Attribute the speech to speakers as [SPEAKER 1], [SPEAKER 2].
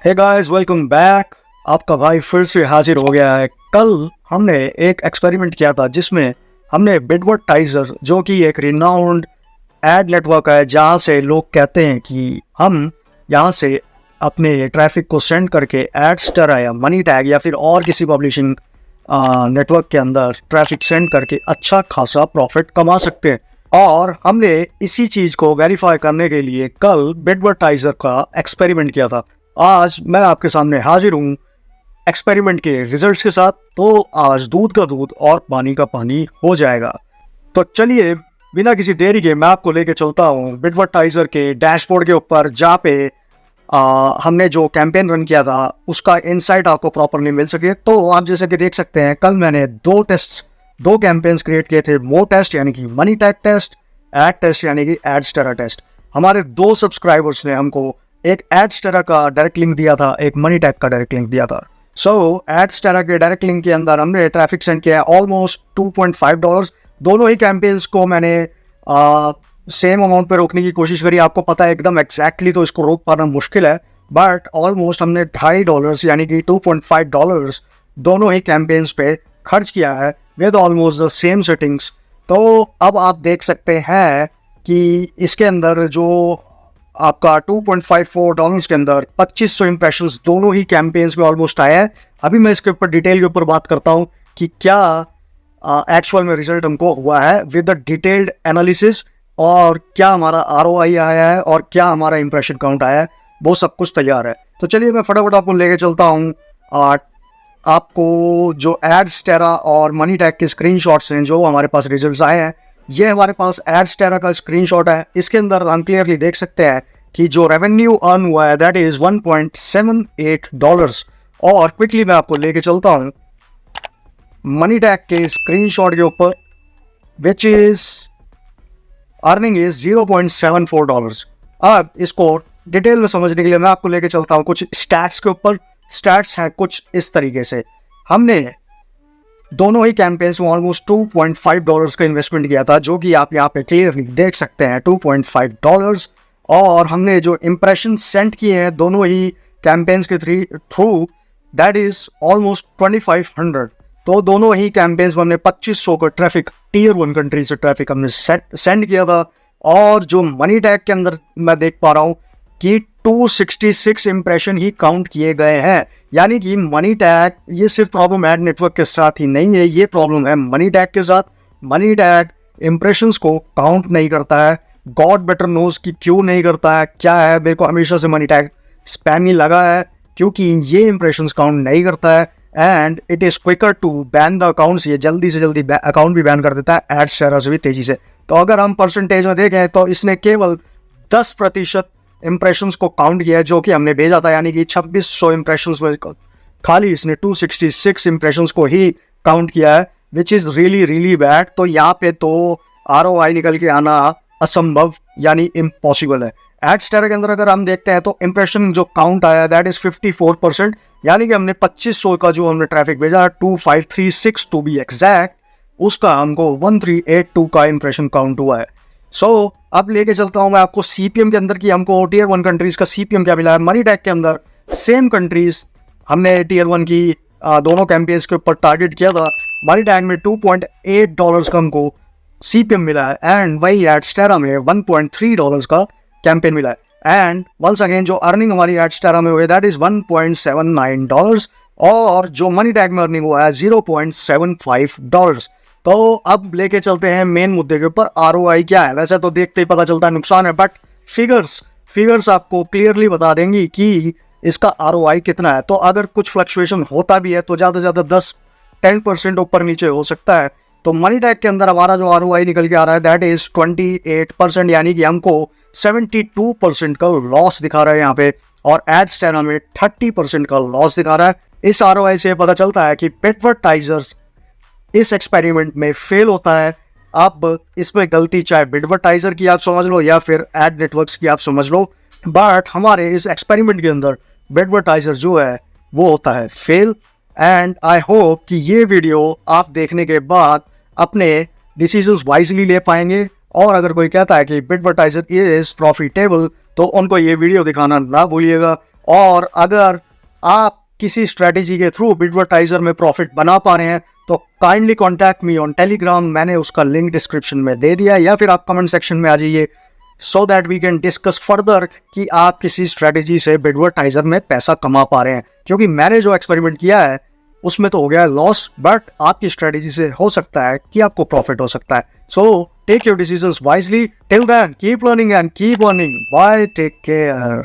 [SPEAKER 1] Hey guys, welcome back. आपका भाई फिर से हाजिर हो गया है। कल हमने एक एक्सपेरिमेंट किया था जिसमें हमने बिडवर्टाइजर, जो कि एक रिनाउंड एड नेटवर्क है जहां से लोग कहते हैं कि हम यहां से अपने ट्रैफिक को सेंड करके एडस्टेरा या मनी टैग या फिर और किसी पब्लिशिंग नेटवर्क के अंदर ट्रैफिक सेंड करके अच्छा खासा प्रॉफिट कमा सकते हैं। और हमने इसी चीज़ को वेरीफाई करने के लिए कल बिडवर्टाइजर का एक्सपेरिमेंट किया था। आज मैं आपके सामने हाजिर हूँ एक्सपेरिमेंट के रिजल्ट्स के साथ। तो आज दूध का दूध और पानी का पानी हो जाएगा। तो चलिए बिना किसी देरी के मैं आपको लेके चलता हूँ बिडवर्टाइजर के डैशबोर्ड के ऊपर, जहाँ पे हमने जो कैंपेन रन किया था उसका इंसाइट आपको प्रॉपरली मिल सके। तो आप जैसे कि देख सकते हैं, कल मैंने दो कैंपेन्स क्रिएट किए थे। मो टेस्ट यानी कि money tag test, ad test यानी कि एडस्टेरा टेस्ट। हमारे 2 सब्सक्राइबर्स ने हमको एक एडस्टेरा का डायरेक्ट लिंक दिया था, एक मनी टैग का डायरेक्ट लिंक दिया था। सो एडस्टेरा के डायरेक्ट लिंक के अंदर हमने ट्रैफिक सेंड किया ऑलमोस्ट $2.5। दोनों ही कैंपेन्स को मैंने सेम अमाउंट पे रोकने की कोशिश करी। आपको पता है एकदम एग्जैक्टली तो इसको रोक पाना मुश्किल है, बट ऑलमोस्ट हमने $2.5 यानी कि $2.5 दोनों ही कैंपेन्स पे खर्च किया है with almost the same settings. तो अब आप देख सकते हैं कि इसके अंदर जो आपका $2.54 के अंदर 2500 इंप्रेशंस दोनों ही कैंपेन्स में ऑलमोस्ट आया है। अभी मैं इसके ऊपर डिटेल के ऊपर बात करता हूँ कि क्या एक्चुअल में रिजल्ट हमको हुआ है विद द डिटेल्ड एनालिसिस, और क्या हमारा ROI आया है और क्या हमारा इंप्रेशन काउंट आया है। वो सब कुछ तैयार है। तो चलिए मैं फटाफट आपको लेके चलता हूँ। आपको जो एडस्टेरा और मनी टैग के स्क्रीनशॉट्स हैं जो हमारे पास रिजल्ट्स आए हैं, ये हमारे पास एडस्टेरा का स्क्रीनशॉट है। इसके अंदर हम क्लियरली देख सकते हैं कि जो रेवेन्यू अर्न हुआ है दैट इज $1.78। और क्विकली मैं आपको लेके चलता हूँ मनी टैग के स्क्रीनशॉट के ऊपर, विच इज अर्निंग इज $0.74। अब इसको डिटेल में समझने के लिए मैं आपको लेके चलता हूँ कुछ स्टैट्स के ऊपर। स्टैट्स हैं कुछ इस तरीके से। हमने दोनों ही कैंपेन्स में ऑलमोस्ट $2.5 का इन्वेस्टमेंट किया था, जो कि आप यहाँ पे क्लियरली देख सकते हैं $2.5। और हमने जो इम्प्रेशन सेंड किए हैं दोनों ही कैंपेन्स के थ्रू दैट इज ऑलमोस्ट 2500। तो दोनों ही कैंपेन्स में हमने 2500 का ट्रैफिक Tier 1 कंट्री से ट्रैफिक हमने सेंड किया था। और जो मनी टैग के अंदर मैं देख पा रहा हूँ कि 266 इंप्रेशन ही काउंट किए गए हैं। यानी कि मनी टैग, ये सिर्फ प्रॉब्लम एड नेटवर्क के साथ ही नहीं है, ये प्रॉब्लम है मनी टैग के साथ। मनी टैग इंप्रेशंस को काउंट नहीं करता है। गॉड बेटर नोज कि क्यों नहीं करता है। क्या है, मेरे को हमेशा से मनी टैग स्पैम ही लगा है, क्योंकि ये इंप्रेशंस काउंट नहीं करता है and it is quicker to ban the accounts. ये जल्दी से जल्दी अकाउंट भी बैन कर देता है एडस्टेरा से भी तेजी से। तो अगर हम परसेंटेज में देखें तो इसने केवल 10% इंप्रेशंस को काउंट किया है जो कि हमने भेजा था। यानी कि 2600 इंप्रेशंस में खाली इसने 266 इंप्रेशंस को ही काउंट किया है, which is really really bad. तो यहाँ पे तो ROI निकल के आना असंभव यानी इम्पॉसिबल है। एडस्टेरा के अंदर अगर हम देखते हैं तो इंप्रेशन जो काउंट आया दैट इज 54%। यानी कि हमने 2500 का जो हमने ट्रैफिक भेजा 2536 टू बी एग्जैक्ट, उसका हमको 1382 का इंप्रेशन काउंट हुआ है। सो अब लेके चलता हूँ मैं आपको CPM के अंदर कि हमको Tier 1 कंट्रीज का CPM क्या मिला है। मनी टैग के अंदर सेम कंट्रीज हमने Tier 1 की दोनों कैंपेन्स के ऊपर टारगेट किया था। मनी टैग में $2.8 का हमको CPM मिला है एंड वही एडस्टेरा में $1.3 का कैंपेन मिला है। एंड वंस अगेन जो अर्निंग हमारी एडस्टेरा में हुई दैट इज $1.79 और जो मनी टैग में अर्निंग हुआ है $0.75। तो अब लेके चलते हैं मेन मुद्दे के ऊपर, ROI क्या है। वैसे तो देखते ही पता चलता है नुकसान है, बट फिगर्स आपको क्लियरली बता देंगी कि इसका ROI कितना है। तो अगर कुछ फ्लक्चुएशन होता भी है तो ज़्यादा से ज़्यादा 10% ऊपर नीचे हो सकता है। तो मनी टैग के अंदर हमारा जो ROI निकल के आ रहा है दैट इज 28%। यानी कि हमको 72% का लॉस दिखा रहा है यहाँ पे, और एडस्टेरा में 30% का लॉस दिखा रहा है। इस ROI से पता चलता है कि बिडवर्टाइजर्स इस एक्सपेरिमेंट में फेल होता है। अब इसमें गलती चाहे बिडवर्टाइजर की आप समझ लो या फिर एड नेटवर्क्स की आप समझ लो, बट हमारे इस एक्सपेरिमेंट के अंदर बिडवर्टाइजर जो है वो होता है फेल। एंड आई होप कि ये वीडियो आप देखने के बाद अपने डिसीजंस वाइजली ले पाएंगे। और अगर कोई कहता है कि बिडवर्टाइजर इज प्रॉफिटेबल तो उनको ये वीडियो दिखाना ना भूलिएगा। और अगर आप किसी स्ट्रेटेजी के थ्रू बिडवर्टाइजर में प्रॉफिट बना पा रहे हैं तो kindly contact me on Telegram, मैंने उसका लिंक डिस्क्रिप्शन में दे दिया, या फिर आप कमेंट सेक्शन में आ जाइए so that we can discuss further कि आप किसी स्ट्रेटेजी से बिडवर्टाइजर में पैसा कमा पा रहे हैं। क्योंकि मैंने जो एक्सपेरिमेंट किया है उसमें तो हो गया लॉस, बट आपकी स्ट्रेटेजी से हो सकता है कि आपको प्रॉफिट हो सकता है। So take your decisions wisely, till then keep learning and keep earning, bye, take care.